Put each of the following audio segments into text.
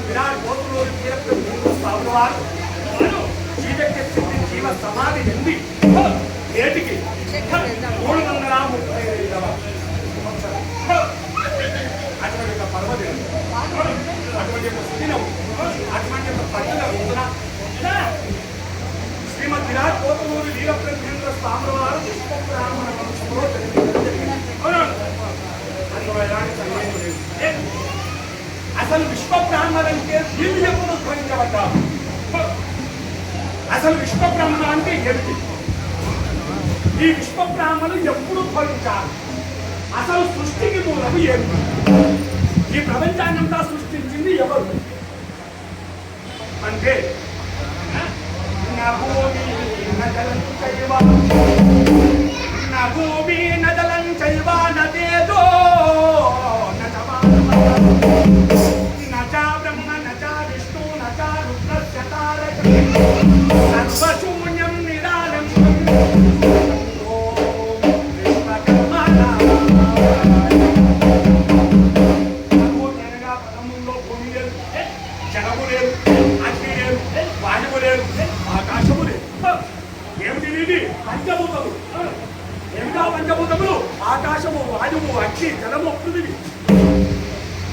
విరాట్ కోతులూరు స్వామి వారు జీవకి స్థితి జీవ సమాధి ఎంది నేటికి 335 అటువంటి యొక్క పర్వదినం, అటువంటి యొక్క సుదినం, అటువంటి యొక్క పండుగ రోజున శ్రీమద్ విరాట్ కోతులూరు వీరబ్రహ్మేంద్ర స్వామి వారు విశ్వబ్రాహ్మణ వంశంలో జన్మించడం జరిగింది. అందులో ఎలాంటి సందేహం లేదు. అసలు విశ్వబ్రాహ్మణులంటే వీళ్ళు ఎప్పుడు ఉద్భవించబడ్డారు? అసలు విశ్వబ్రాహ్మణ అంటే ఏమిటి? ఈ విశ్వబ్రాహ్మణులు ఎప్పుడు ఉద్భవించారు? అసలు సృష్టికి మూలము ఏమిటి? ఈ ప్రపంచాన్నంతా సృష్టించింది ఎవరు అంటే భూమి నదలం చైవ నదేదో నచా బ్రహ్మ నచా విష్ణు నచా రుద్రస్య తారక సర్వశూన్యం నిరాలంబం పంచభూతములు ఆకాశము, వాయువు, అగ్ని, జలము, పృథివీ.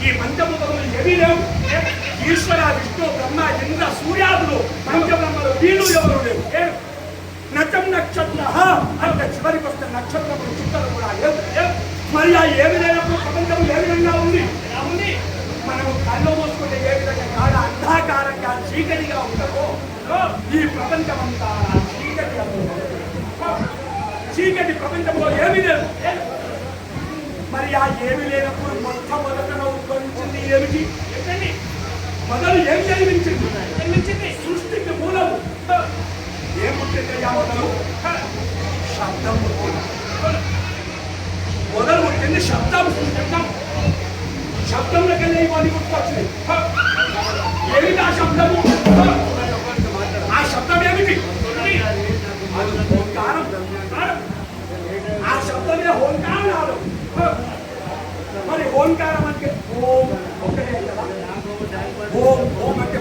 ఈ పంచభూతములు ఏమీ లేవు. ఈశ్వర, విష్ణు, బ్రహ్మ, ఇంద్ర, సూర్యాదులు పంచబ్రహ్మలు వీళ్ళు ఎవరు లేవు. నచం నక్షత్ర అంటే చివరికి వస్తే నక్షత్రములు, చిత్తలు కూడా లేవు. మరి ఆ ఏమి లేనప్పుడు ప్రపంచం ఏ విధంగా ఉంది? మనము కళ్ళు మోసుకుంటే ఏ విధంగా కాడ అంధాకారంగా చీకటిగా ఉంటుందో ఈ ప్రపంచమంతా చీకటి ప్రపంచంలో ఏమీ లేదు. మరి ఆ ఏమి లేనప్పుడు మొట్టమొదట ఉద్భవించింది ఏమిటి? మొదలు ఏం జన్మించింది? సృష్టికి మూలము ఏముంటుందయ్యా? మొదలు శబ్దం. మొదలు పుట్టింది శబ్దం. శబ్దంలోకి వెళ్ళి ఇవన్నీ గుర్తుకొచ్చినాయి. ఏమిటి ఆ శబ్దము? ఆ శబ్దం ఏమిటి? ఓంకారం. ఆ శబ్దమే ఓంకారం. మరి ఓంకారం అంటే ఓం ఒకటే కదా. ఓం ఓం అంటే